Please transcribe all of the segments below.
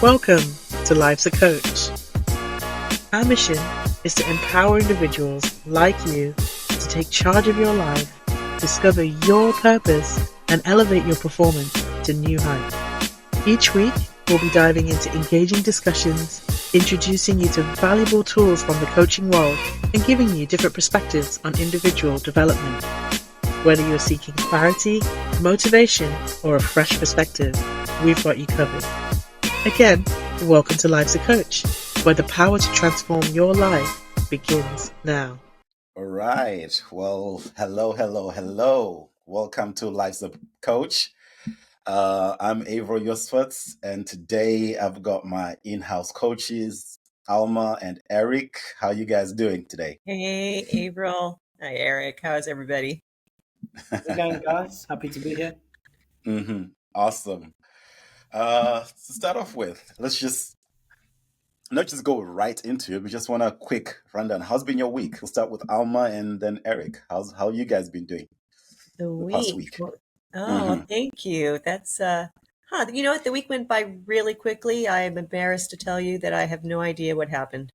Welcome to Life's a Coach. Our mission is to empower individuals like you to take charge of your life, discover your purpose, and elevate your performance to new heights. Each week, we'll be diving into engaging discussions, introducing you to valuable tools from the coaching world, and giving you different perspectives on individual development. Whether you're seeking clarity, motivation, or a fresh perspective, we've got you covered. Again, welcome to Life's a Coach, where the power to transform your life begins now. All right. Well, hello. Welcome to Life's a Coach. I'm Avril, and today I've got my in-house coaches, Almar and Eric. How you guys doing today? Hey, Avril. Hi, Eric. How's everybody? How's it going, guys? Happy to be here. Awesome. To start off with, let's just not just go right into it. We just want a quick rundown. How's been your week? We'll start with Alma and then Eric. How you guys been doing the past week? Thank you. That's you know what? The week went by really quickly. I am embarrassed to tell you that I have no idea what happened.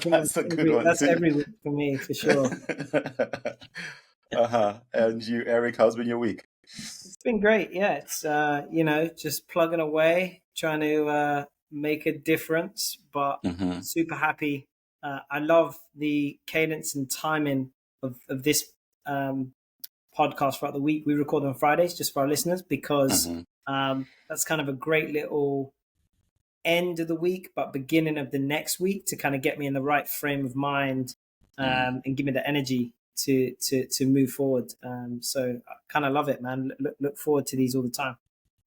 That's a good one. That's every week for me, for sure. And you, Eric, how's been your week? It's been great. Yeah, it's just plugging away, trying to make a difference, but super happy. I love the cadence and timing of this podcast throughout the week. We record on Fridays just for our listeners because that's kind of a great little end of the week, but beginning of the next week to kind of get me in the right frame of mind and give me the energy to move forward. So I kind of love it, man. Look forward to these all the time.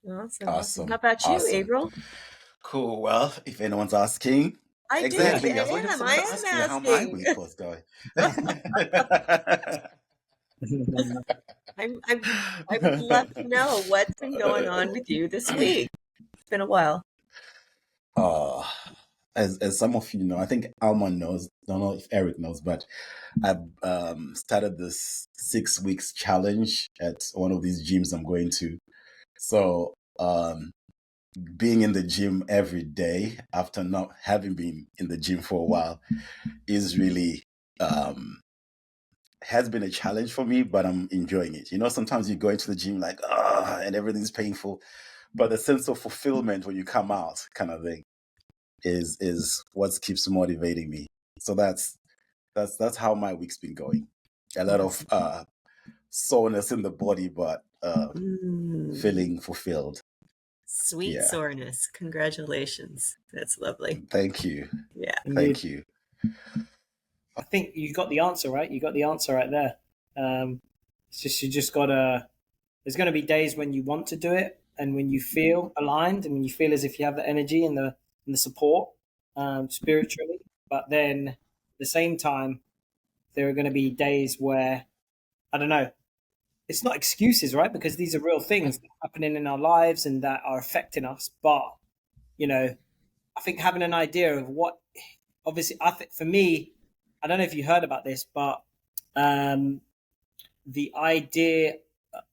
Awesome. How about you, Avril? Cool. Well, if anyone's asking, I am asking how my week was going. I would love to know what's been going on with you this week. It's been a while. As some of you know, I think Alma knows. Don't know if Eric knows, but I've started this 6 weeks challenge at one of these gyms I'm going to. So being in the gym every day after not having been in the gym for a while is really has been a challenge for me, but I'm enjoying it. You know, sometimes you go into the gym like, and everything's painful, but the sense of fulfillment when you come out kind of thing is what keeps motivating me. So that's how my week's been going. A lot of soreness in the body, but feeling fulfilled. Sweet soreness. Congratulations. That's lovely. Thank you. Yeah. Thank you. I think you got the answer, right? You got the answer right there. It's just you just gotta. There's going to be days when you want to do it, and when you feel aligned, and when you feel as if you have the energy and the support spiritually. But then at the same time, there are going to be days where I don't know. It's not excuses, right? Because these are real things happening in our lives and that are affecting us. But you know, I think having an idea of what, obviously, I think for me. I don't know if you heard about this, but the idea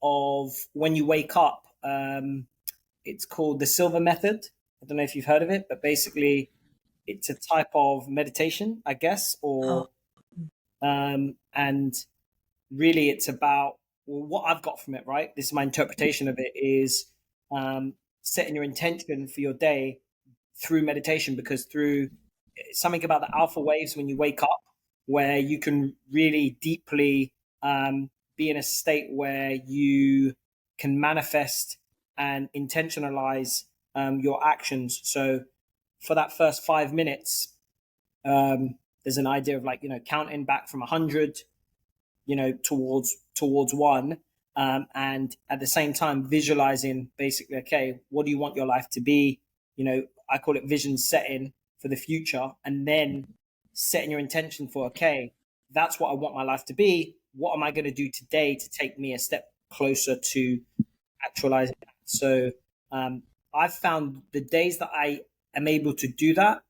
of when you wake up, it's called the Silva Method. I don't know if you've heard of it, but basically it's a type of meditation, I guess, and really it's about what I've got from it, right? This is my interpretation of it is setting your intention for your day through meditation, because through something about the alpha waves when you wake up, where you can really deeply be in a state where you can manifest and intentionalize your actions. So for that first 5 minutes, there's an idea of counting back from 100, towards 1. And at the same time, visualizing basically, okay, what do you want your life to be? I call it vision setting for the future, and then setting your intention for, okay, that's what I want my life to be. What am I going to do today to take me a step closer to actualizing that? So I've found the days that I am able to do that,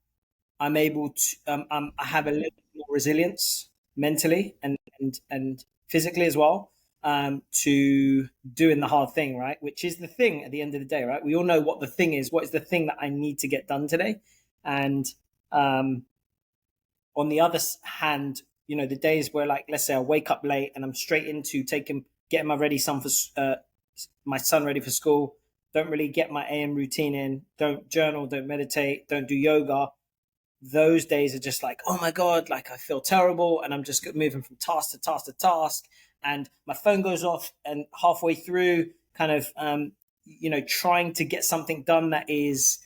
I'm able to, I have a little more resilience mentally and physically as well. to doing the hard thing, right? Which is the thing at the end of the day, right? We all know what the thing is. What is the thing that I need to get done today? And on the other hand, you know, the days where, like, let's say I wake up late and I'm straight into getting my son ready for school, don't really get my AM routine in, don't journal, don't meditate, don't do yoga. Those days are just like, oh my God, like I feel terrible. And I'm just moving from task to task to task. And my phone goes off and halfway through kind of, you know, trying to get something done that is,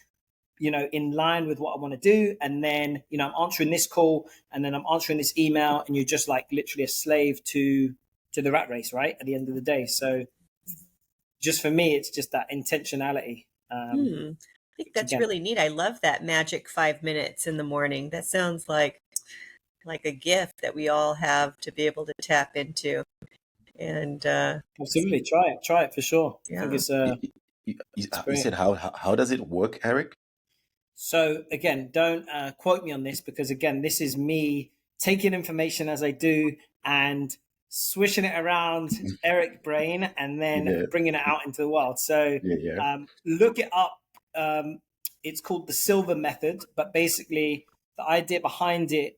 you know, in line with what I want to do. And then, you know, I'm answering this call and then I'm answering this email, and you're just like literally a slave to the rat race, right? At the end of the day. So just for me, it's just that intentionality. I think that's really neat. I love that magic 5 minutes in the morning. That sounds like a gift that we all have to be able to tap into. And absolutely, try it for sure. Yeah. I think it's you said how does it work, Eric? So again, don't quote me on this, because again, this is me taking information as I do and swishing it around Eric brain and then bringing it out into the world. So look it up. It's called the Silva Method, but basically the idea behind it,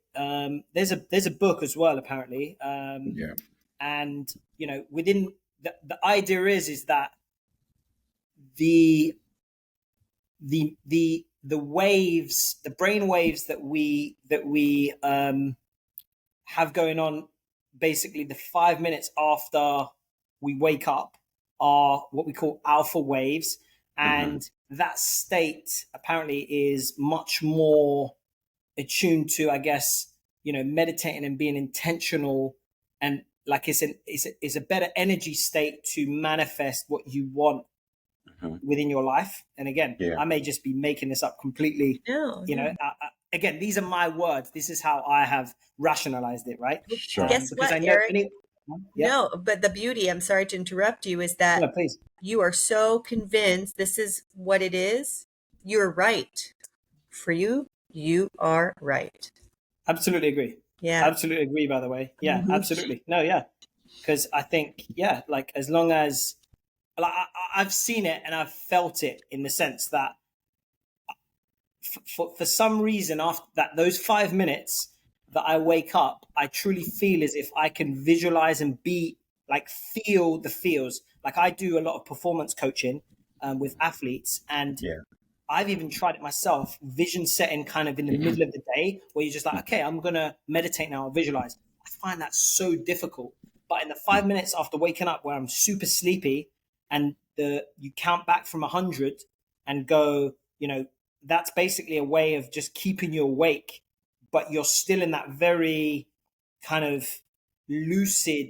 there's a book as well, apparently. And, you know, within the idea is that the waves, the brain waves that we have going on, basically the 5 minutes after we wake up, are what we call alpha waves. And that state apparently is much more attuned to, I guess, you know, meditating and being intentional, and like it's a better energy state to manifest what you want within your life. And again, I may just be making this up completely. You know, again, these are my words. This is how I have rationalized it, right? Sure. Guess what, Eric? No, but the beauty, I'm sorry to interrupt you, is that you are so convinced this is what it is. You're right. For you, you are right. Absolutely agree. Yeah. Absolutely agree, by the way. Yeah, absolutely. No, yeah. Because I think, like as long as, like, I've seen it and I've felt it, in the sense that for some reason, after that, those 5 minutes that I wake up, I truly feel as if I can visualize and feel the feels. Like, I do a lot of performance coaching with athletes, and I've even tried it myself, vision setting kind of in the middle of the day, where you're just like, okay, I'm going to meditate now, I'll visualize. I find that so difficult. But in the 5 minutes after waking up, where I'm super sleepy, and you count back from 100 and go, you know, that's basically a way of just keeping you awake, but you're still in that very kind of lucid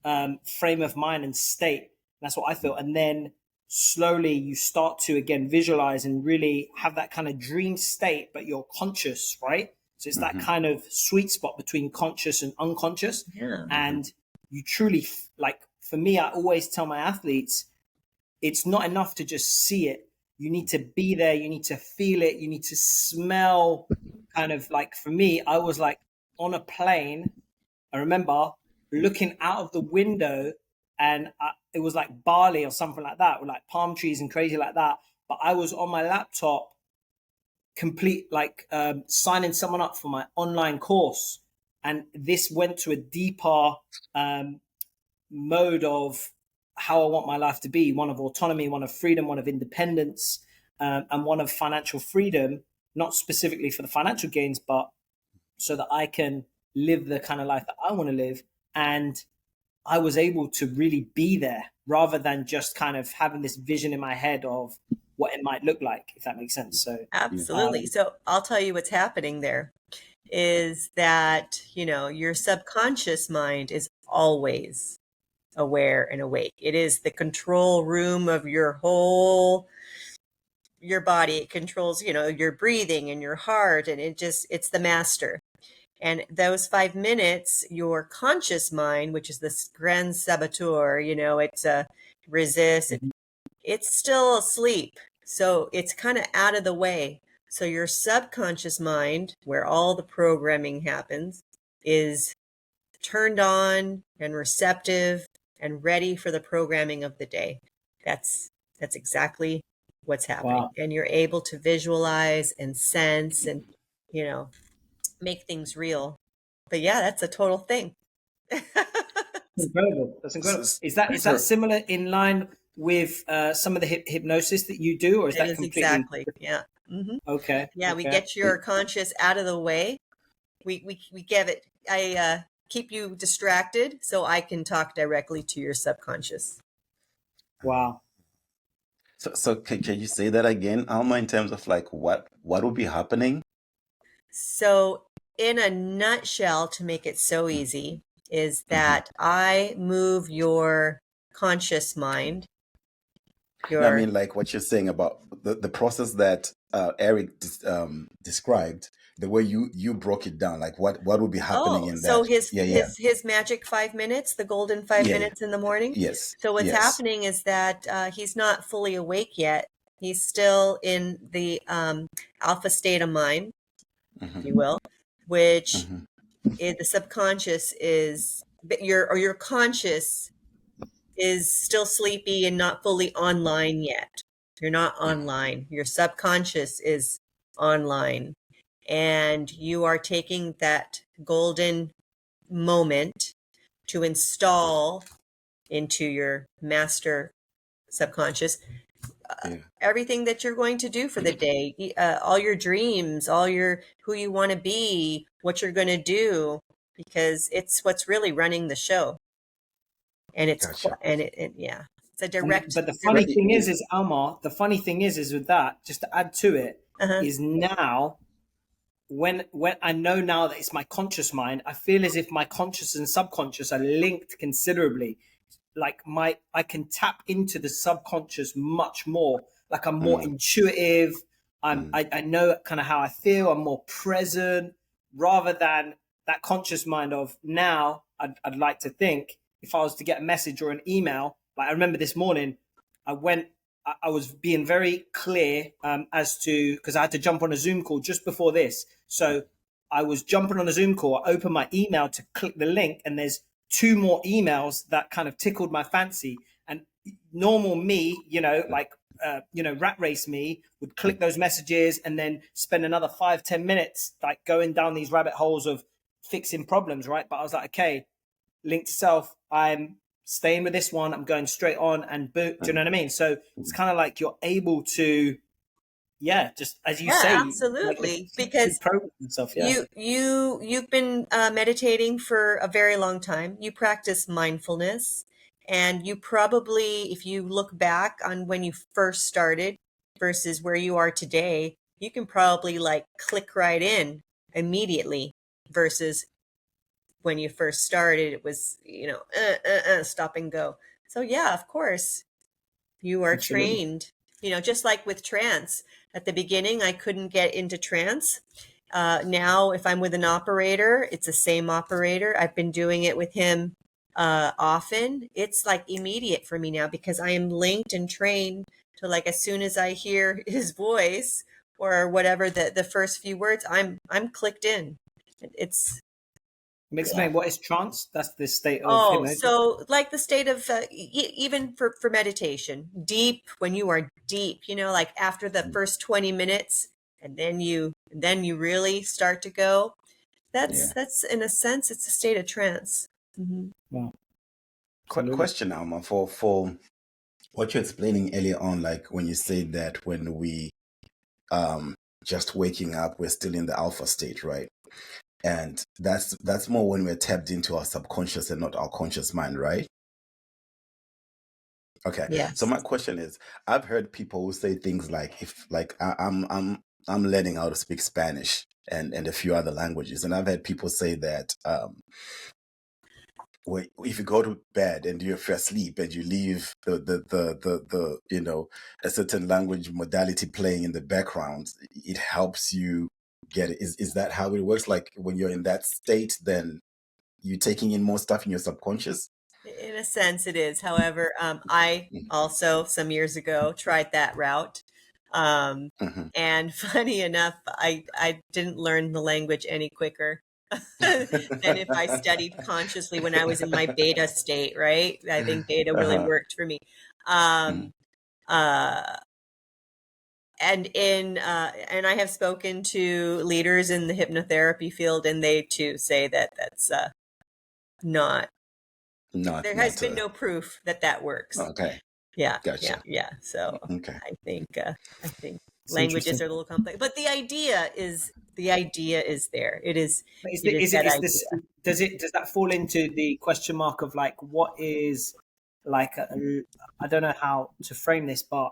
frame of mind and state. That's what I feel. And then slowly you start to, again, visualize and really have that kind of dream state, but you're conscious, right? So it's that kind of sweet spot between conscious and unconscious. And you truly, like, for me, I always tell my athletes, it's not enough to just see it. You need to be there. You need to feel it. You need to smell. Kind of like, for me, I was like on a plane. I remember looking out of the window, and it was like Bali or something like that, with like palm trees and crazy like that. But I was on my laptop, signing someone up for my online course. And this went to a deeper mode of how I want my life to be, one of autonomy, one of freedom, one of independence, and one of financial freedom, not specifically for the financial gains, but so that I can live the kind of life that I want to live. And I was able to really be there, rather than just kind of having this vision in my head of what it might look like, if that makes sense. So absolutely. So I'll tell you what's happening there is that, you know, your subconscious mind is always aware and awake. It is the control room of your body. It controls, you know, your breathing and your heart, and it's the master. And those 5 minutes, your conscious mind, which is this grand saboteur, you know, it's resist. It's still asleep. So it's kind of out of the way. So your subconscious mind, where all the programming happens, is turned on and receptive and ready for the programming of the day. That's exactly what's happening. Wow. And you're able to visualize and sense and, you know, make things real. But yeah, that's a total thing. Incredible. That's incredible. S- Is that So, similar in line with some of the hypnosis that you do, or is It that is completely exactly. Yeah. Hmm. okay? Yeah, we Okay. get your conscious out of the way. We give it, I keep you distracted so I can talk directly to your subconscious. Wow. so can you say that again, Alma, in terms of like what will be happening? So, in a nutshell, to make it so easy, is that I move your conscious mind, No, I your mean, like what you're saying about the process that Eric described, the way you broke it down, like what would be happening oh, in so that? his Yeah, yeah, his magic 5 minutes, the golden five yeah, yeah. minutes in the morning. Yes, So what's yes. happening is that he's not fully awake yet. He's still in the alpha state of mind, if you Hmm. will, which Hmm. the subconscious is your conscious is still sleepy and not fully online yet. You're not online. Your subconscious is online. And you are taking that golden moment to install into your master subconscious Yeah. everything that you're going to do for the day, all your dreams, all your who you want to be, what you're going to do, because it's what's really running the show. And Gotcha. yeah, it's a direct But the funny direct. thing is Almar. The funny thing is with that. Just to add to it, Uh-huh. is now when I know now that it's my conscious mind, I feel as if my conscious and subconscious are linked considerably. Like I can tap into the subconscious much more. Like I'm more Mm, intuitive. mm, I know kind of how I feel. I'm more present rather than that conscious mind of now. I'd like to think if I was to get a message or an email, like I remember this morning, I went. I was being very clear as to because I had to jump on a Zoom call just before this. So I was jumping on a Zoom call. I opened my email to click the link, and there's two more emails that kind of tickled my fancy. And normal me, rat race me would click those messages and then spend another 5-10 minutes like going down these rabbit holes of fixing problems, right? But I was like, okay, link to self. I'm staying with this one. I'm going straight on and boot. Do you know what I mean? So it's kind of like you're able to, yeah, just as you Yeah, say, like absolutely. essentially Because program yourself. Yeah. you've been meditating for a very long time. You practice mindfulness, and you probably, if you look back on when you first started versus where you are today, you can probably like click right in immediately versus when you first started, it was, stop and go. So yeah, of course, you are Absolutely. trained, just like with trance. At the beginning, I couldn't get into trance. Now, if I'm with an operator, it's the same operator. I've been doing it with him often. It's like immediate for me now because I am linked and trained to like as soon as I hear his voice or whatever the first few words, I'm clicked in. It's Explain what is trance? That's the state of Oh, hypnosis. so like the state of even for meditation, deep when you are deep, like after the first 20 minutes and then you really start to go. yeah. That's in a sense it's a state of trance. Hmm. Wow, absolutely. Question, Alma, for what you're explaining earlier on, like when you say that when we um just waking up, we're still in the alpha state, right? And that's more when we're tapped into our subconscious and not our conscious mind, right? Okay. So Yes. my question is, I've heard people who say things like, if like I'm learning how to speak Spanish and a few other languages, and I've had people say that if you go to bed and you're asleep and you leave the a certain language modality playing in the background, it helps you get it. Is that how it works? Like when you're in that state, then you're taking in more stuff in your subconscious? In a sense it is. However, I also some years ago tried that route. Um, Mm-hmm. and funny enough, I didn't learn the language any quicker. than if I studied consciously when I was in my beta state, right? I think beta really worked for me. Um, uh, and I have spoken to leaders in the hypnotherapy field, and they too say that that's not. There has been no proof that that works. Okay. Yeah, Gotcha. yeah. So Okay. I think It's languages interesting. are a little complex, but the idea is there. It is. It is Is that is idea. this does that fall into the question mark of like what is like I don't know how to frame this, but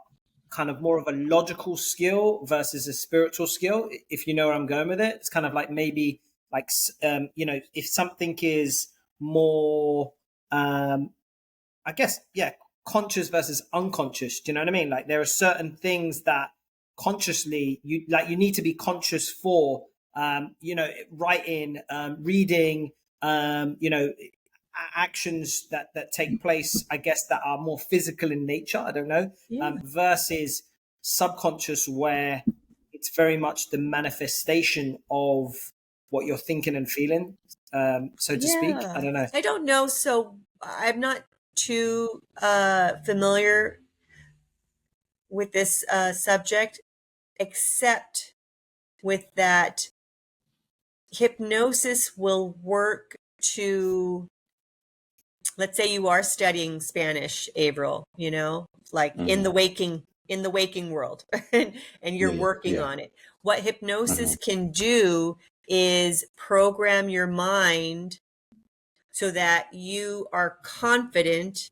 kind of more of a logical skill versus a spiritual skill, if you know where I'm going with it. It's kind of like maybe like if something is more I guess, yeah, conscious versus unconscious. Do you know what I mean? Like there are certain things that consciously you need to be conscious for. Writing, reading, actions that take place. I guess that are more physical in nature. I don't know. Yeah. Versus subconscious, where it's very much the manifestation of what you're thinking and feeling, so to speak. I don't know. I don't know. So I'm not too familiar with this subject, except with that hypnosis will work to, let's say you are studying Spanish, Avril, like in the waking world, and you're working on it. What hypnosis can do is program your mind so that you are confident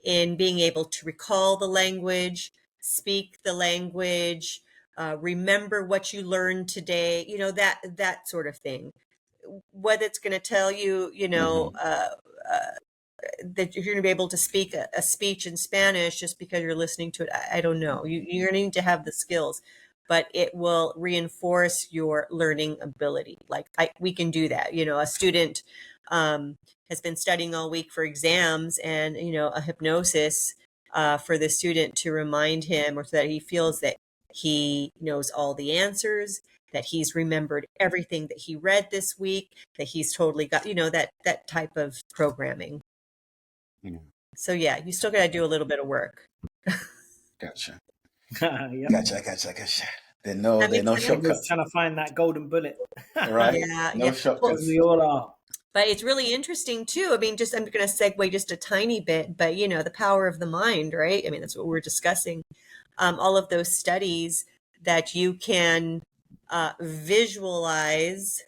in being able to recall the language, speak the language, remember what you learned today, that sort of thing. Whether it's going to tell you, that you're going to be able to speak a speech in Spanish just because you're listening to it, I don't know. You're going to need to have the skills, but it will reinforce your learning ability. Like we can do that. A student has been studying all week for exams, and a hypnosis for the student to remind him, or so that he feels that he knows all the answers, that he's remembered everything that he read this week, that he's totally got, that type of programming. So yeah, you still got to do a little bit of work. Gotcha. Yep. Gotcha. There are no shortcuts. Trying to find that golden bullet. Right? No shortcuts. We all are. But it's really interesting too. I mean, I'm going to segue just a tiny bit, but the power of the mind, right? I mean, that's what we're discussing. All of those studies that you can visualize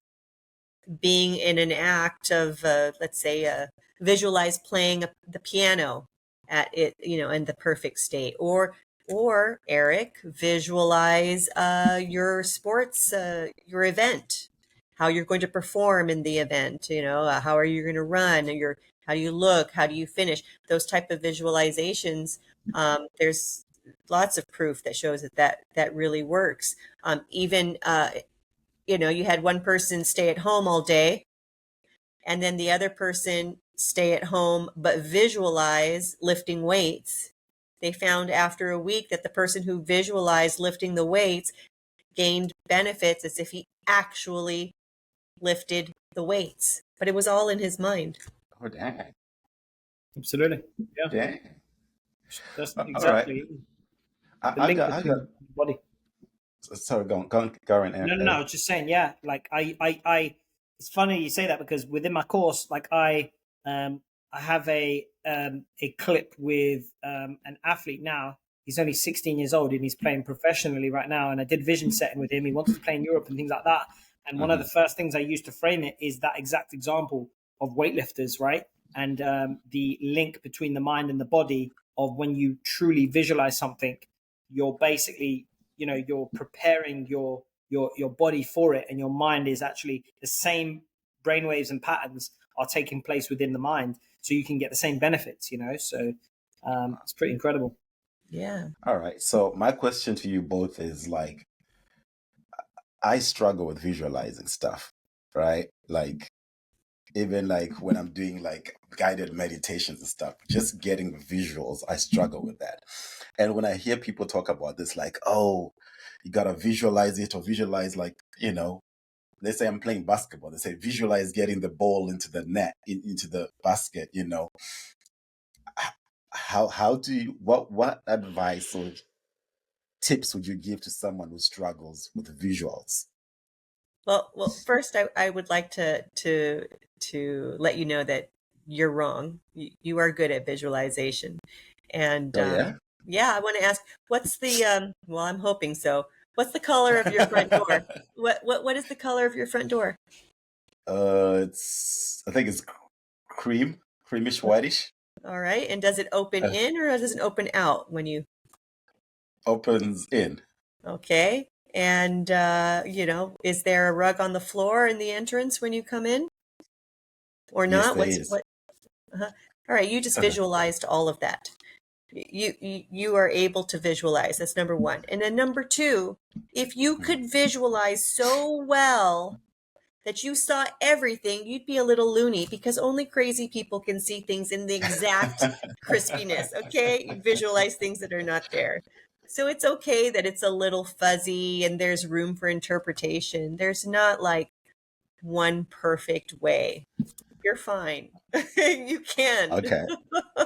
being in an act of, let's say, visualize playing the piano at it, in the perfect state, or Eric, visualize your sports, your event, how you're going to perform in the event, how are you going to run, how do you look, how do you finish, those type of visualizations. There's lots of proof that shows that really works. Even you had one person stay at home all day, and then the other person stay at home but visualize lifting weights. They found after a week that the person who visualized lifting the weights gained benefits as if he actually lifted the weights, but it was all in his mind. Oh, dang. Absolutely. Yeah. Dang. That's All exactly right. the link between the body. Sorry, go on. No. I was just saying, yeah. Like I it's funny you say that, because within my course, like I have a clip with an athlete now. He's only 16 years old and he's playing professionally right now. And I did vision setting with him. He wants to play in Europe and things like that. And one of the first things I used to frame it is that exact example of weightlifters, right? And the link between the mind and the body of when you truly visualize something, you're basically, you're preparing your body for it, and your mind is actually the same brainwaves and patterns are taking place within the mind, so you can get the same benefits, so it's pretty incredible. Yeah. All right. So my question to you both is like, I struggle with visualizing stuff, right? Like, even like when I'm doing like guided meditations and stuff, just getting visuals, I struggle with that. And when I hear people talk about this, like, oh, you gotta visualize it, or visualize like, they say I'm playing basketball. They say visualize getting the ball into the net, into the basket. How do you, what advice or tips would you give to someone who struggles with visuals? Well, first, I would like to let you know that you're wrong. You are good at visualization, and Oh yeah. yeah, I want to ask, what's the well, I'm hoping so. What's the color of your front door? What is the color of your front door? I think it's creamish whitish. All right, and does it open Uh, in or does it open out when you? Opens in. Okay, and is there a rug on the floor in the entrance when you come in, or Yes, not? there is. Uh-huh. All right, you just visualized all of that. You are able to visualize. That's number one. And then number two, if you could visualize so well that you saw everything, you'd be a little loony, because only crazy people can see things in the exact crispiness. Okay, you visualize things that are not there. So it's okay that it's a little fuzzy and there's room for interpretation. There's not like one perfect way. You're fine. You can. Okay.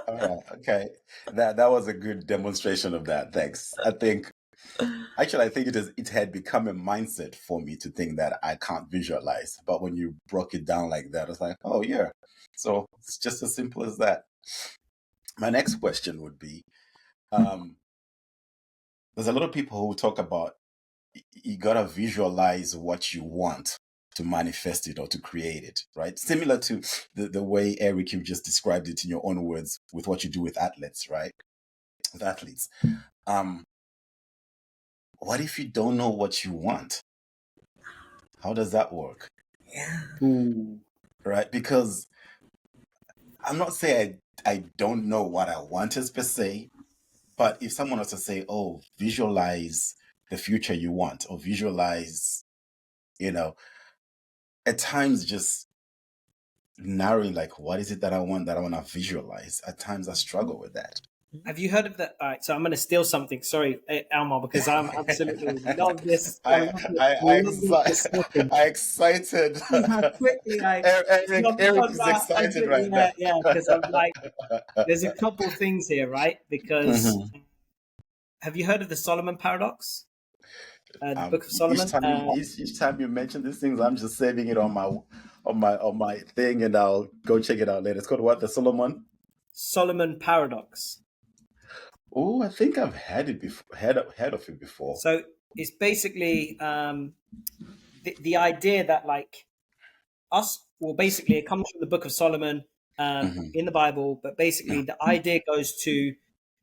All right. Okay. That was a good demonstration of that. Thanks. I think it had become a mindset for me to think that I can't visualize. But when you broke it down like that, it's like, oh yeah. So it's just as simple as that. My next question would be, um, there's a lot of people who talk about you gotta visualize what you want to manifest it or to create it, right? Similar to the way Eric, you just described it in your own words with what you do with athletes, right? With athletes. Um, what if you don't know what you want? How does that work? Yeah. Ooh. Right? Because I'm not saying I don't know what I want as per se, but if someone was to say, oh, visualize the future you want, or visualize, you know, at times just narrowing like what is it that I want to visualize. At times I struggle with that. Have you heard of that? All right, so I'm going to steal something. Sorry, Almar, because I'm absolutely love this. I I love it. I I I, love this discussion. I excited. See how quickly I Eric jump on is that. excited right now. Yeah, because I'm like, there's a couple things here, right? Because Mhm. have you heard of the Solomon paradox? The Book of Each Solomon. time each time you mention these things, I'm just saving it on my thing, and I'll go check it out later. It's called what? The Solomon. Solomon paradox. Oh, I think I've had it before. Heard of it before. So it's basically the idea that like basically it comes from the Book of Solomon Hmm. in the Bible, but basically the idea goes to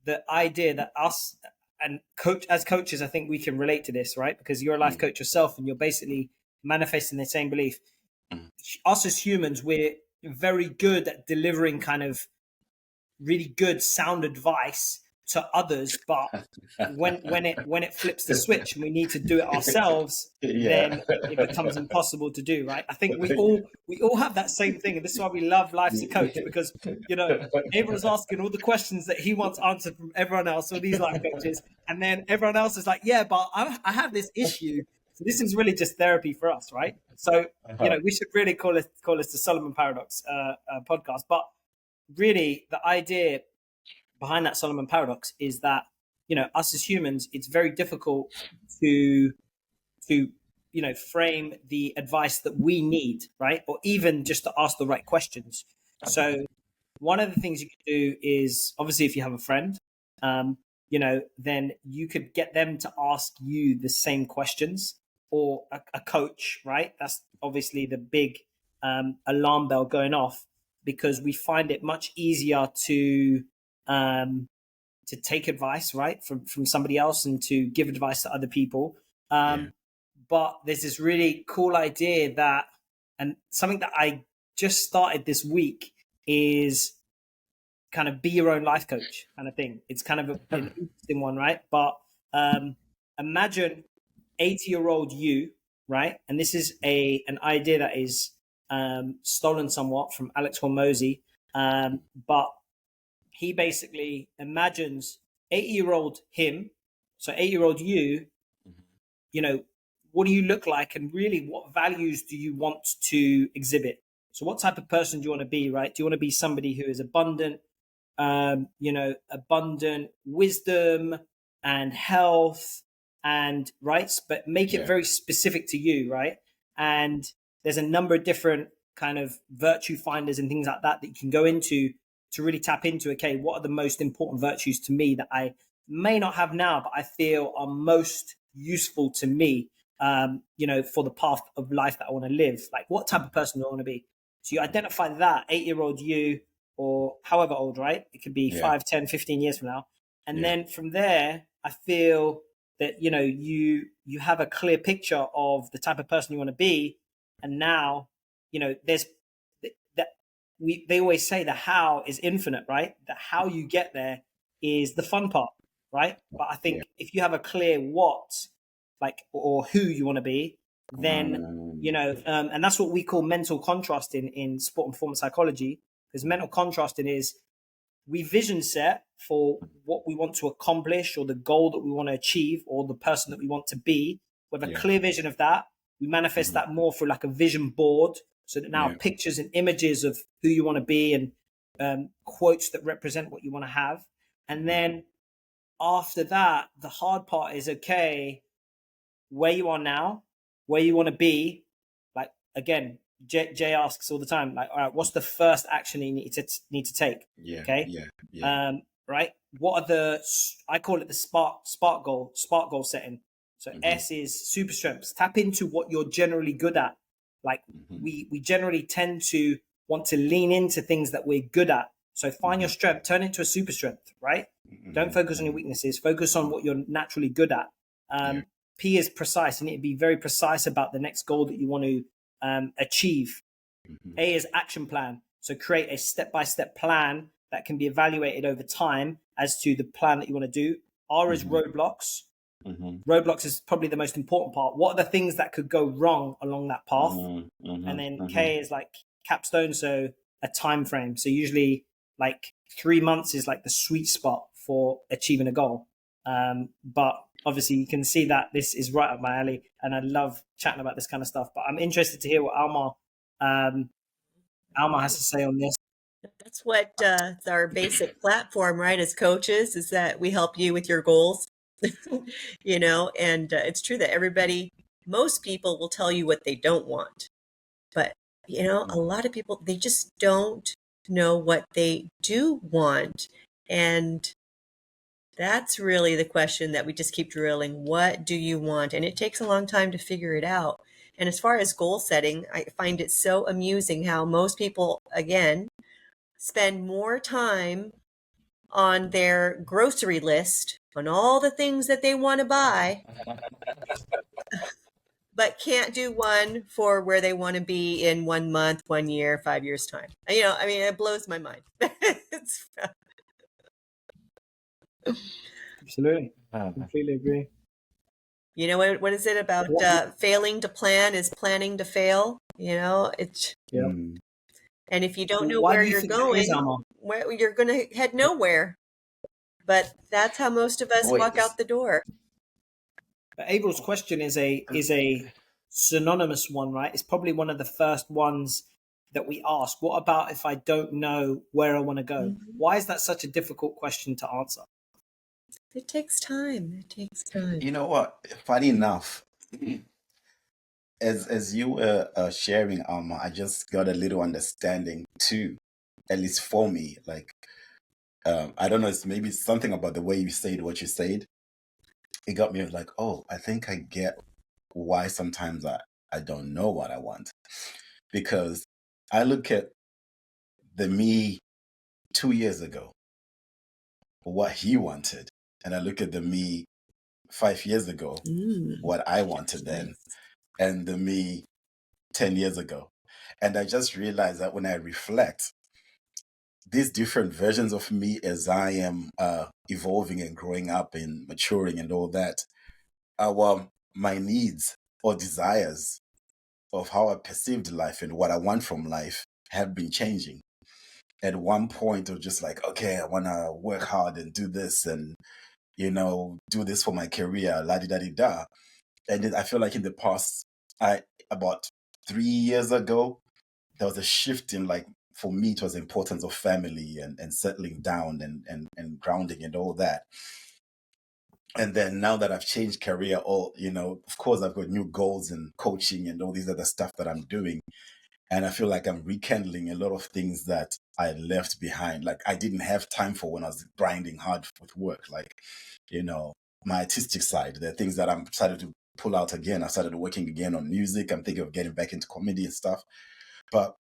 the idea that us and as coaches, I think we can relate to this, right? Because you're a life coach yourself, and you're basically manifesting the same belief. Us as humans, we're very good at delivering kind of really good sound advice to others, but when it flips the switch and we need to do it ourselves, Yeah. then it becomes impossible to do, right? I think we all have that same thing, and this is why we love Life's a Coach, because everyone's asking all the questions that he wants answered from everyone else, all these life coaches, and then everyone else is like, yeah, but I have this issue. So this is really just therapy for us, right? So we should really call this the Solomon Paradox podcast. But really, the idea behind that Solomon paradox is that us as humans, it's very difficult to frame the advice that we need, right? Or even just to ask the right questions. So one of the things you can do is, obviously, if you have a friend, then you could get them to ask you the same questions, or a coach, right? That's obviously the big alarm bell going off, because we find it much easier to take advice, right, from somebody else, and to give advice to other people. Yeah. But there's this really cool idea that, and something that I just started this week, is kind of be your own life coach kind of thing. It's kind of an interesting one, right? But imagine 80-year-old you, right? And this is an idea that is stolen somewhat from Alex Hormozy, but he basically imagines 80-year-old him, so 80-year-old you, what do you look like, and really what values do you want to exhibit? So what type of person do you want to be, right? Do you want to be somebody who is abundant, abundant wisdom and health and rights, but make it very specific to you, right? And there's a number of different kind of virtue finders and things like that you can go into to really tap into, okay, what are the most important virtues to me that I may not have now, but I feel are most useful to me, for the path of life that I want to live. Like, what type of person do I want to be? So you identify that 8-year-old you, or however old, right? It could be 5, 10, 15 years from now. And then from there, I feel that, you have a clear picture of the type of person you want to be. And now, there's that they always say the how is infinite, right? The how you get there is the fun part, right? But I think if you have a clear what, like, or who you want to be, then, and that's what we call mental contrasting in sport and performance psychology. Because mental contrasting is, we vision set for what we want to accomplish or the goal that we want to achieve or the person that we want to be. We have a clear vision of that. We manifest that more through like a vision board, so that now pictures and images of who you want to be and quotes that represent what you want to have. And then after that, the hard part is, okay, where you are now, where you want to be. Like, again, Jay asks all the time, like, all right, what's the first action you need to take? Right? What are I call it the spark goal setting. So S is super strengths. Tap into what you're generally good at. Like, we generally tend to want to lean into things that we're good at. So find your strength, turn it into a super strength, right? Don't focus on your weaknesses. Focus on what you're naturally good at. P is precise. You need to be very precise about the next goal that you want to achieve. A is action plan. So create a step-by-step plan that can be evaluated over time as to the plan that you want to do. R is roadblocks. Roadblocks is probably the most important part. What are the things that could go wrong along that path? And then K is like capstone, so a time frame. So usually like 3 months is like the sweet spot for achieving a goal. But obviously you can see that this is right up my alley, and I love chatting about this kind of stuff. But I'm interested to hear what Almar has to say on this. That's what our basic platform, right, as coaches, is that we help you with your goals. And it's true that most people will tell you what they don't want. But, a lot of people, they just don't know what they do want. And that's really the question that we just keep drilling. What do you want? And it takes a long time to figure it out. And as far as goal setting, I find it so amusing how most people, again, spend more time on their grocery list, on all the things that they want to buy, but can't do one for where they want to be in 1 month, 1 year, 5 years time. It blows my mind. Absolutely. Completely agree. What is it about failing to plan is planning to fail? It's and if you don't know where you're going, you're going to head nowhere. But that's how most of us walk out the door. But Avril's question is a synonymous one, right? It's probably one of the first ones that we ask. What about if I don't know where I want to go? Why is that such a difficult question to answer? It takes time. You know what? Funny enough, as you were sharing, Alma, I just got a little understanding too, at least for me. Like, I don't know, it's maybe something about the way you said what you said. It got me like, oh, I think I get why sometimes I don't know what I want. Because I look at the me 2 years ago, what he wanted, and I look at the me 5 years ago, what I wanted then, and the me 10 years ago. And I just realized that when I reflect, these different versions of me as I am evolving and growing up and maturing and all that, my needs or desires of how I perceived life and what I want from life have been changing. At one point, it was just like, okay, I want to work hard and do this and, do this for my career, la-di-da-di-da. And I feel like in the past, about 3 years ago, there was a shift in, like, for me, it was the importance of family and settling down and grounding and all that. And then now that I've changed career, of course, I've got new goals and coaching and all these other stuff that I'm doing. And I feel like I'm rekindling a lot of things that I left behind. Like, I didn't have time for when I was grinding hard with work. Like, my artistic side, the things that I'm started to pull out again. I started working again on music. I'm thinking of getting back into comedy and stuff. But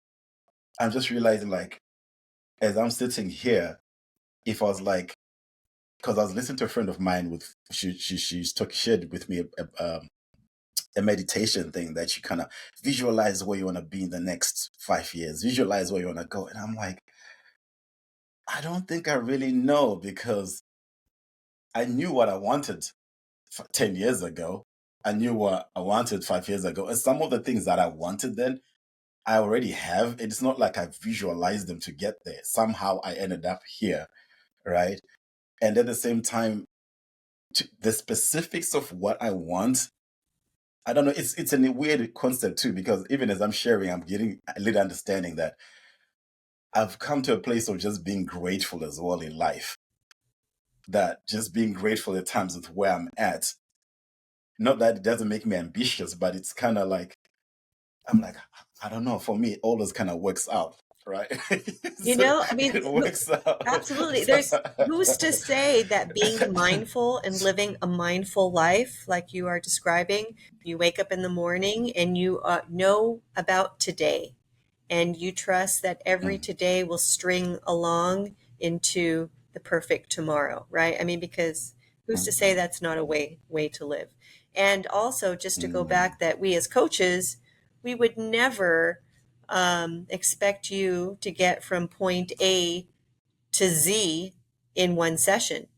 I'm just realizing, like, as I'm sitting here, if I was like, because I was listening to a friend of mine with she shared with me a meditation thing that you kind of visualize where you want to be in the next 5 years, visualize where you want to go, and I'm like, I don't think I really know, because I knew what I wanted 10 years ago. I knew what I wanted 5 years ago, and some of the things that I wanted then I already have. It's not like I visualized them to get there. Somehow I ended up here, right? And at the same time, the specifics of what I want, I don't know. It's a weird concept too, because even as I'm sharing, I'm getting a little understanding that I've come to a place of just being grateful as well in life. That just being grateful at times with where I'm at. Not that it doesn't make me ambitious, but it's kind of like, I'm like, I don't know. For me, it always kind of works out, right? So I mean, it works out. absolutely. So, There's who's to say that being mindful and living a mindful life, like you are describing, you wake up in the morning and you know about today, and you trust that every Mm, today will string along into the perfect tomorrow, right? I mean, because who's to say mhm, that's not a way to live? And also, just to go mm, back, that we as coaches, we would never expect you to get from point A to Z in one session.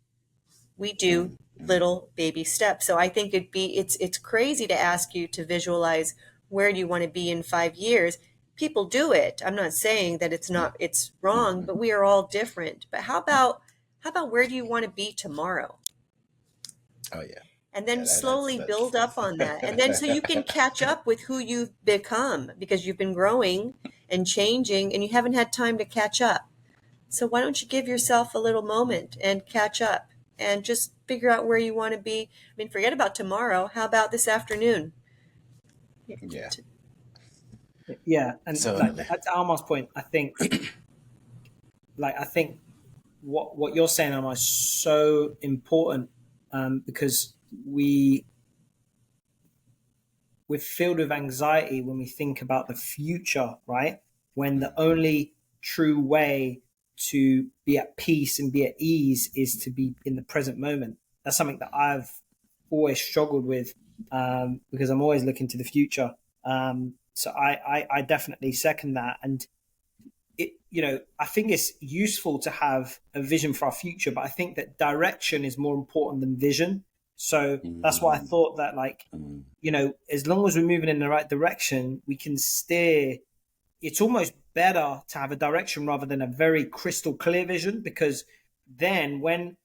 We do mm, mm. little baby steps. So I think it's crazy to ask you to visualize where do you want to be in 5 years. People do it. I'm not saying that it's wrong, Mhm. but we are all different. But how about where do you want to be tomorrow? Oh yeah, And yeah. then slowly build up on that. And then so you can catch up with who you've become, because you've been growing and changing and you haven't had time to catch up. So why don't you give yourself a little moment and catch up and just figure out where you want to be? I mean, forget about tomorrow. How about this afternoon? Yeah, Yeah, and like certainly. to Almar's point, I think what you're saying, Almar, is so important, because we're filled with anxiety when we think about the future, right? When the Mhm. only true way to be at peace and be at ease is to be in the present moment. That's something that I've always struggled with, because I'm always looking to the future. So I definitely second that. And I think it's useful to have a vision for our future, but I think that direction is more important than vision. So that's why I Mm, thought that, like, mm, as long as we're moving in the right direction, we can steer. It's almost better to have a direction rather than a very crystal clear vision, because then when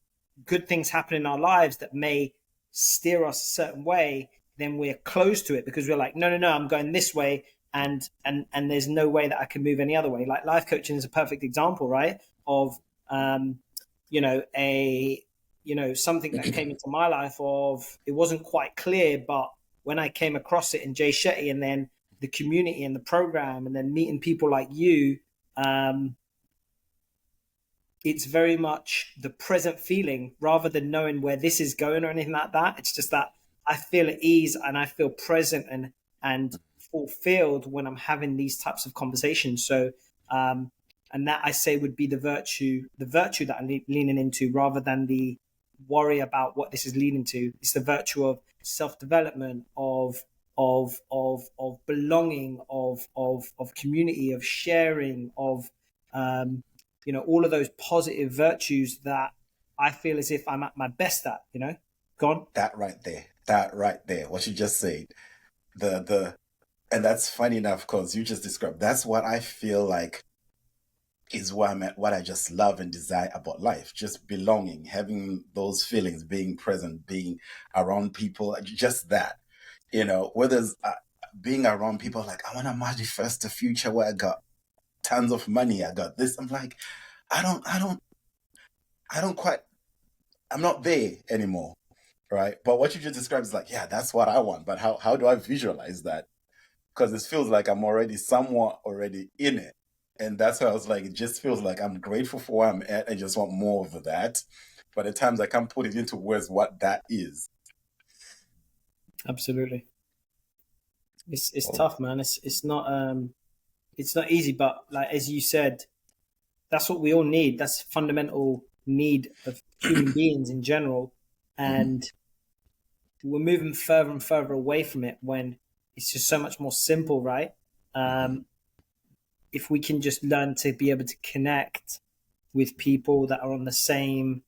good things happen in our lives that may steer us a certain way, then we're close to it because we're like, no, no, no, I'm going this way, and there's no way that I can move any other way. Like life coaching is a perfect example, right? Of um, a something that came into my life of it wasn't quite clear, but when I came across it in Jay Shetty and then the community and the program and then meeting people like you, um, it's very much the present feeling rather than knowing where this is going or anything like that. It's just that I feel at ease and I feel present and fulfilled when I'm having these types of conversations. So, and that I say would be the virtue that I'm leaning into rather than the worry about what this is leading to. It's the virtue of self development, of belonging, of community, of sharing, of um, all of those positive virtues that I feel as if I'm at my best at, Gone. that right there, what you just said, the and that's funny enough because you just described. That's what I feel like is where I'm at. What I just love and desire about life, just belonging, having those feelings, being present, being around people, just that. whether it's being around people like, I want to manifest a future where I got tons of money, I got this. I'm like, I don't quite, I'm not there anymore, right? But what you just described is like, yeah, that's what I want. But how do I visualize that? Because it feels like I'm already somewhat already in it. And that's why I was like, it just feels like I'm grateful for where I'm at. I just want more of that. But at times I can't put it into words what that is. Absolutely. It's tough, man. It's not easy, but like as you said, that's what we all need. That's a fundamental need of human beings in general. And we're moving further and further away from it when it's just so much more simple, right? If we can just learn to be able to connect with people that are on the same,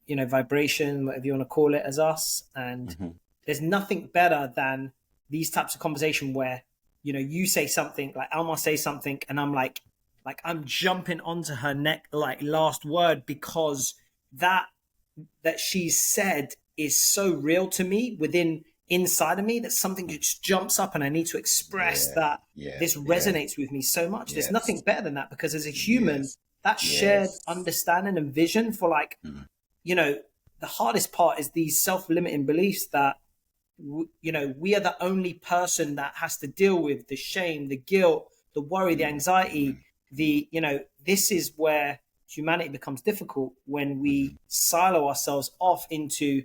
vibration, whatever you want to call it, as us. And there's nothing better than these types of conversation where, you say something, like Almar says something, and I'm like I'm jumping onto her neck, like last word, because that she said is so real to me inside of me, that something just jumps up and I need to express that this resonates with me so much. There's nothing better than that, because as a human, that shared understanding and vision for the hardest part is these self-limiting beliefs that, we are the only person that has to deal with the shame, the guilt, the worry, the anxiety, this is where humanity becomes difficult, when we silo ourselves off into,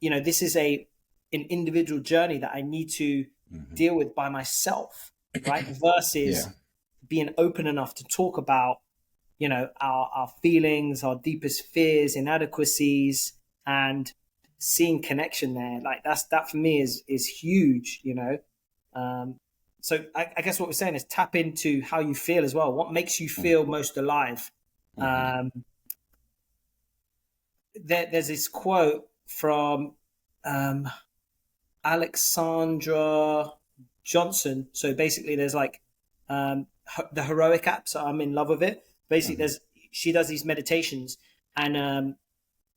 this is an individual journey that I need to deal with by myself, right? Versus being open enough to talk about, our feelings, our deepest fears, inadequacies, and seeing connection there. Like that for me is huge, So I guess what we're saying is tap into how you feel as well. What makes you feel most alive? There's this quote from Alexandra Johnson. So basically there's like the heroic app. So I'm in love with it. Basically she does these meditations, and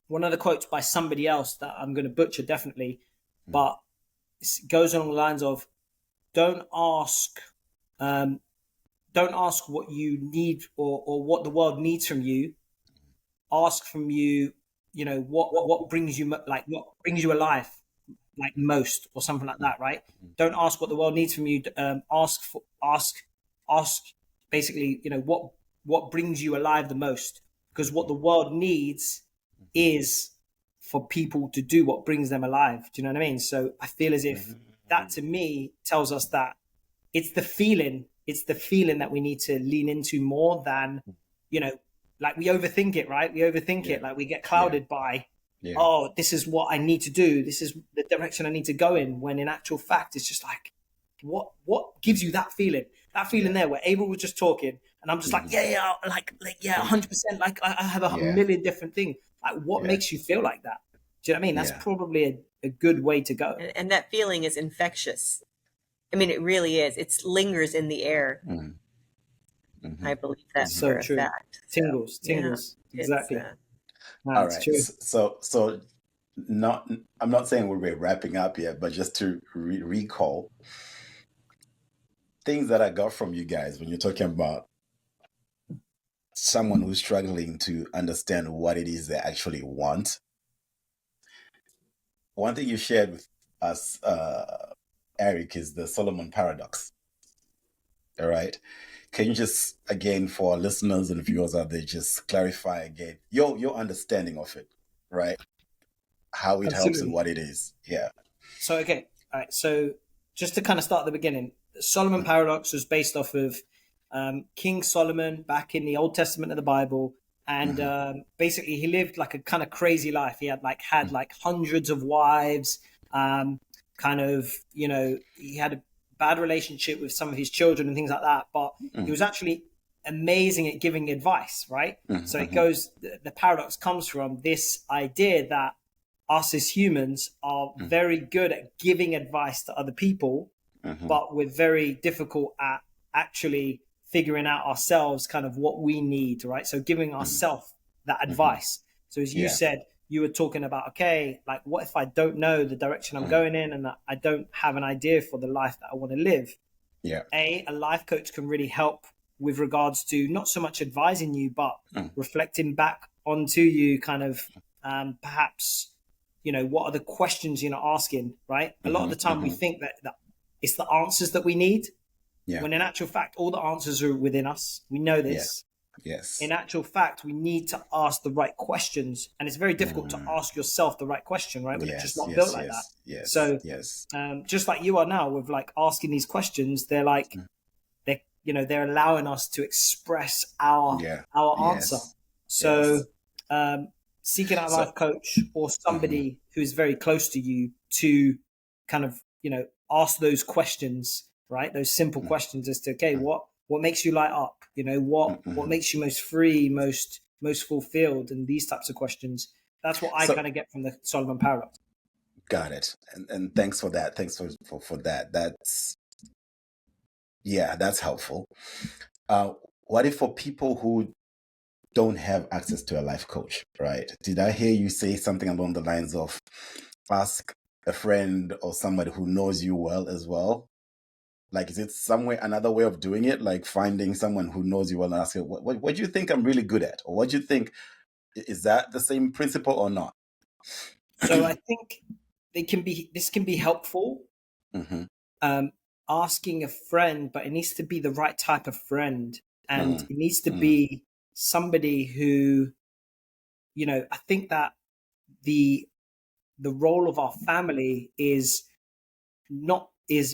one of the quotes by somebody else that I'm going to butcher definitely, but it goes along the lines of, don't ask what you need or what the world needs from you. Ask from you, what brings you alive, like most, or something like that, right? Don't ask what the world needs from you. Ask basically, what brings you alive the most, because what the world needs is for people to do what brings them alive. Do you know what I mean? So I feel as if that to me tells us that it's the feeling that we need to lean into more than, like we overthink it, right? We overthink it. Like we get clouded by, oh, this is what I need to do. This is the direction I need to go in. When in actual fact, it's just like, what gives you that feeling? That feeling there where Abel was just talking and I'm just like, 100%. Like I have a million different things. Like what makes you feel like that? Do you know what I mean? That's probably a good way to go. And that feeling is infectious. I mean, it really is. It lingers in the air. I believe that's so true. Fact. Tingles. Exactly. All right. True. So I'm not saying we're wrapping up yet, but just to recall things that I got from you guys when you're talking about someone who's struggling to understand what it is they actually want. One thing you shared with us, Eric, is the Solomon paradox. All right. Can you just, again, for our listeners and viewers out there, just clarify again your understanding of it, right? How it helps and what it is. Yeah. So, okay. All right. So just to kind of start at the beginning, the Solomon paradox was based off of King Solomon back in the Old Testament of the Bible. And basically he lived like a kind of crazy life. He had hundreds of wives, he had a bad relationship with some of his children and things like that. But he was actually amazing at giving advice, right? So it goes, the paradox comes from this idea that us as humans are very good at giving advice to other people, but we're very difficult at actually figuring out ourselves kind of what we need, right? So giving ourselves that advice. So as you said, you were talking about, okay, like what if I don't know the direction I'm going in and I don't have an idea for the life that I want to live? Yeah. A life coach can really help with regards to not so much advising you, but reflecting back onto you, kind of perhaps, what are the questions you're not asking, right? A lot of the time we think that it's the answers that we need, when in actual fact, all the answers are within us. We know this. Yes. In actual fact, we need to ask the right questions, and it's very difficult to ask yourself the right question, right? We're just not built like that. Yes. So, yes. Just like you are now with like asking these questions, they're like, they're allowing us to express our answer. So, seeking out a life coach or somebody who's very close to you to kind of, ask those questions, right? Those simple questions as to, okay, what makes you light up? What makes you most free, most fulfilled, and these types of questions. That's what I kind of get from the Solomon Paradox. Got it. And thanks for that. Thanks for that. That's helpful. What if for people who don't have access to a life coach, right? Did I hear you say something along the lines of ask a friend or somebody who knows you well as well? Like, is it another way of doing it? Like finding someone who knows you well and ask you, what do you think I'm really good at? Or what do you think, is that the same principle or not? So I think this can be helpful. Asking a friend, but it needs to be the right type of friend. And it needs to be somebody who, I think that the role of our family is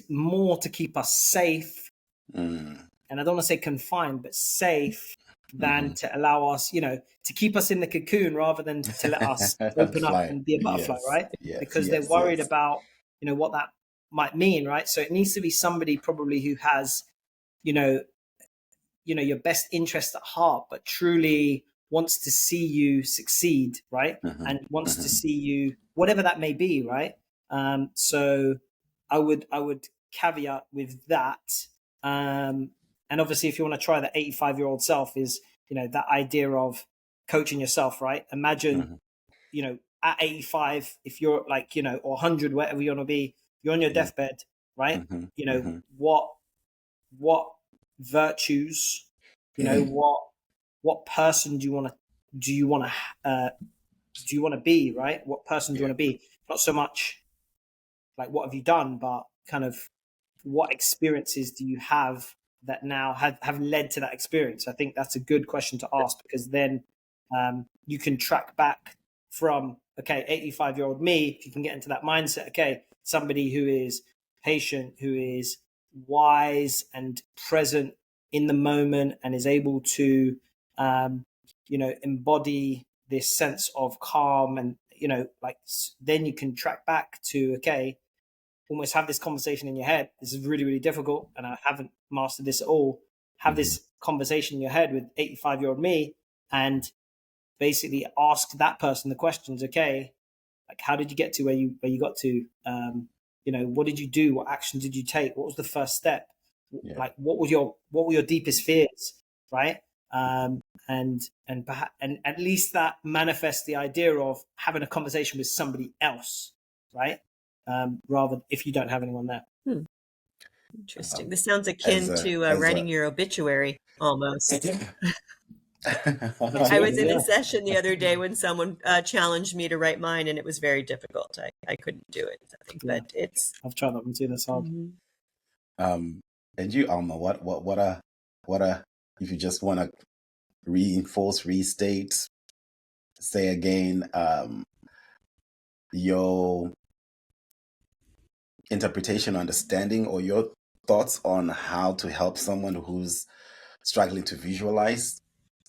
more to keep us safe. And I don't want to say confined, but safe, than to allow us, to keep us in the cocoon rather than to let us open up and be a butterfly, right? Because they're worried about, what that might mean, right? So it needs to be somebody probably who has, your best interest at heart, but truly wants to see you succeed, right? And wants to see you, whatever that may be, right? So I would caveat with that. And obviously, if you want to try the 85-year-old self, is that idea of coaching yourself, right? Imagine, at 85, if you're like, or 100, whatever you want to be, you're on your deathbed, right? What virtues, what person do you want to be, right? What person do you want to be? Not so much like what have you done, but kind of what experiences do you have that now have led to that experience? I think that's a good question to ask, because then you can track back from, okay, 85-year-old me, if you can get into that mindset, okay, somebody who is patient, who is wise and present in the moment and is able to, embody this sense of calm and, then you can track back to, okay, almost have this conversation in your head. This is really, really difficult, and I haven't mastered this at all. Have this conversation in your head with 85-year-old me, and basically ask that person the questions. Okay, like how did you get to where you got to? What did you do? What action did you take? What was the first step? Like what were your deepest fears, right? And at least that manifests the idea of having a conversation with somebody else, right? Rather if you don't have anyone there. Interesting. This sounds akin to writing your obituary almost. I was in a session the other day when someone challenged me to write mine, and it was very difficult. I couldn't do it. But I've tried that one too. That's hard. And you, Alma, what are if you just want to reinforce, restate, say again, your interpretation, understanding, or your thoughts on how to help someone who's struggling to visualize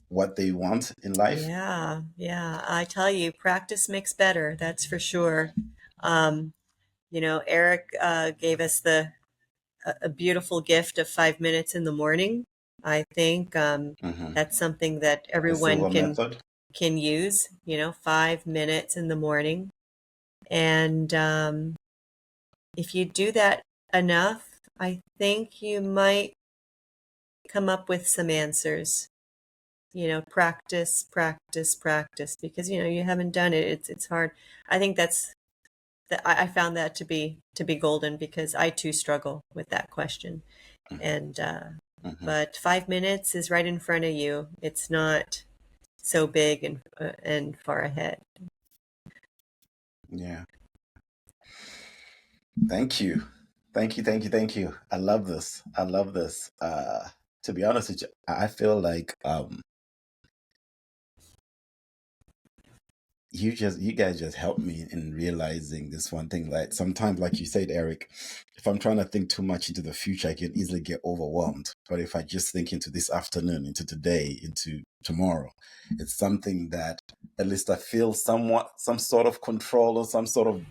what they want in life? Yeah. I tell you, practice makes better. That's for sure. Eric gave us a beautiful gift of 5 minutes in the morning. I think that's something that everyone can use. 5 minutes in the morning, and if you do that enough, I think you might come up with some answers. practice, because, you haven't done it. It's hard. I think I found that to be golden, because I too struggle with that question. And, but 5 minutes is right in front of you. It's not so big and far ahead. Yeah. Thank you. I love this. To be honest with you, I feel like you guys just helped me in realizing this one thing. Like sometimes, like you said, Eric, if I'm trying to think too much into the future, I can easily get overwhelmed. But if I just think into this afternoon, into today, into tomorrow, it's something that at least I feel some sort of control or some sort of,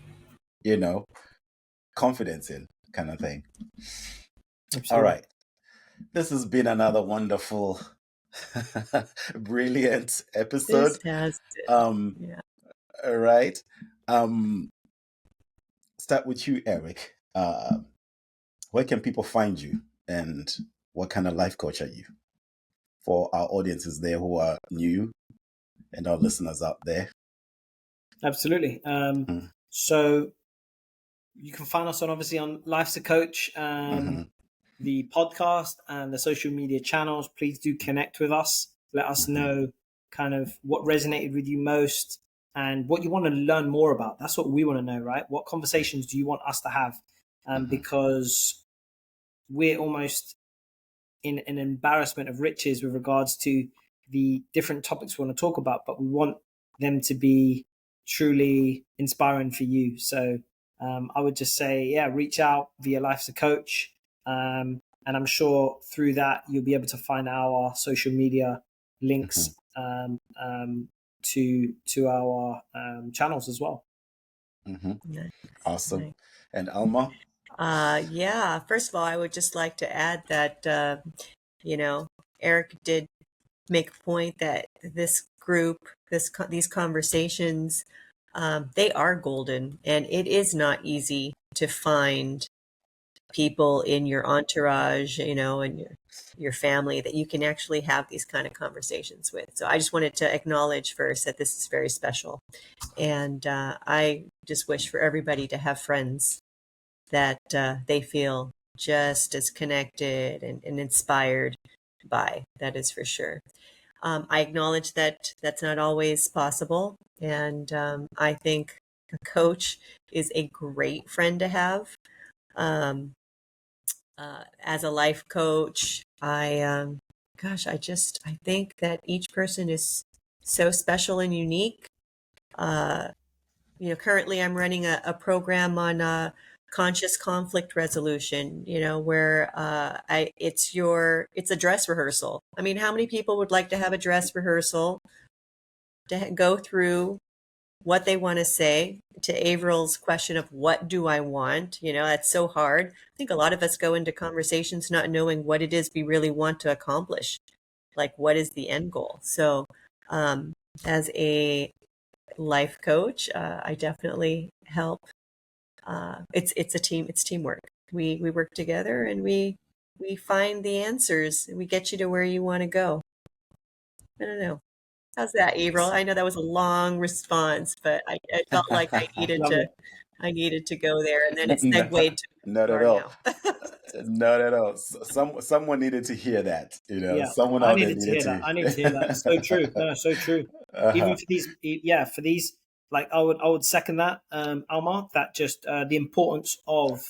confidence in, kind of thing. Absolutely. All right. This has been another wonderful, brilliant episode. Fantastic. Yeah. All right. Start with you, Eric. Where can people find you, and what kind of life coach are you? For our audiences there who are new and our listeners out there. Absolutely. So you can find us obviously on Life's a Coach, the podcast and the social media channels. Please do connect with us. Let us know kind of what resonated with you most and what you want to learn more about. That's what we want to know, right? What conversations do you want us to have? Because we're almost in an embarrassment of riches with regards to the different topics we want to talk about, but we want them to be truly inspiring for you. So I would just say, reach out via Life's a Coach. And I'm sure through that, you'll be able to find our social media links to our channels as well. Nice. Awesome. Nice. And Almar? First of all, I would just like to add that, Eric did make a point that this group, these conversations, they are golden, and it is not easy to find people in your entourage, and your family that you can actually have these kind of conversations with. So I just wanted to acknowledge first that this is very special. And I just wish for everybody to have friends that they feel just as connected and inspired by. That is for sure. I acknowledge that that's not always possible. And I think a coach is a great friend to have. As a life coach, I think that each person is so special and unique. Currently I'm running a program on conscious conflict resolution, where it's a dress rehearsal. I mean, how many people would like to have a dress rehearsal to go through what they want to say? To Avril's question of what do I want? That's so hard. I think a lot of us go into conversations not knowing what it is we really want to accomplish. Like, what is the end goal? So, as a life coach, I definitely help. It's a team. It's teamwork. We work together, and we find the answers. We get you to where you want to go. I don't know. How's that, Avril? I know that was a long response, but I felt like I needed to go there, and then it segued to not at all. Not at all. Someone needed to hear that. Someone out there needed to hear that. I need to hear that. It's so true. No, so true. Even for these, like I would second that, Almar. That just the importance of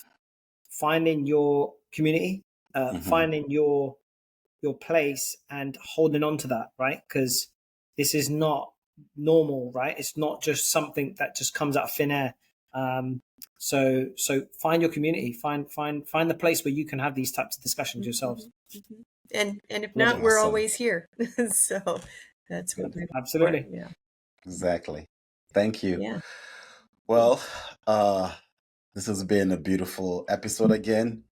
finding your community, finding your place, and holding on to that, right? Because this is not normal, right? It's not just something that just comes out of thin air. So find your community, find the place where you can have these types of discussions yourselves. And if not, we're always here. So that's what we're absolutely. Yeah. Exactly. Thank you. Yeah. Well, this has been a beautiful episode again.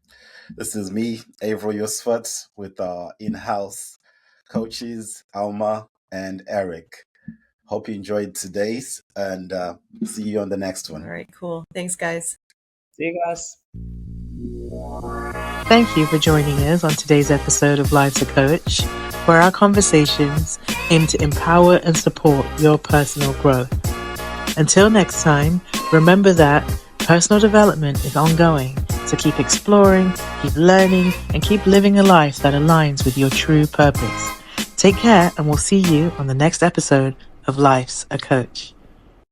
This is me, Avril Yusfat, with our in-house coaches, Almar and Eric. Hope you enjoyed today's, and see you on the next one. All right, cool. Thanks, guys. See you guys. Thank you for joining us on today's episode of Life's a Coach. where our conversations aim to empower and support your personal growth. Until next time, remember that personal development is ongoing, so keep exploring, keep learning, and keep living a life that aligns with your true purpose. Take care, and we'll see you on the next episode of Life's a Coach.